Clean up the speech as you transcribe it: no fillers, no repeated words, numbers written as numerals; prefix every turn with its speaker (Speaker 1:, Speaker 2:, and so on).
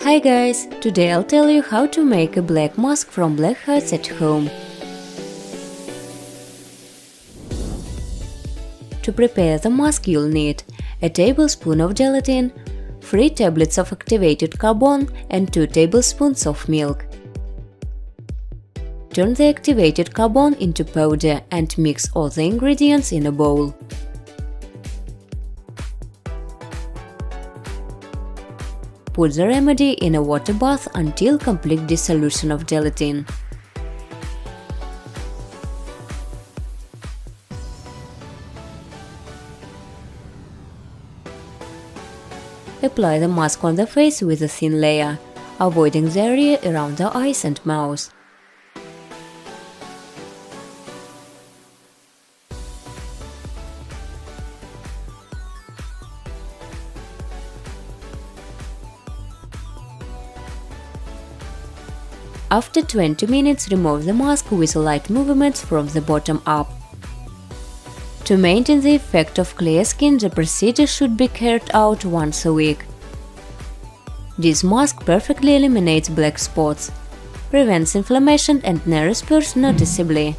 Speaker 1: Hi guys, today I'll tell you how to make a black mask from blackheads at home. To prepare the mask you'll need a tablespoon of gelatin, 3 tablets of activated carbon and 2 tablespoons of milk. Turn the activated carbon into powder and mix all the ingredients in a bowl. Put the remedy in a water bath until complete dissolution of gelatin. Apply the mask on the face with a thin layer, avoiding the area around the eyes and mouth. After 20 minutes, remove the mask with light movements from the bottom up. To maintain the effect of clear skin, the procedure should be carried out once a week. This mask perfectly eliminates black spots, prevents inflammation and narrows pores noticeably.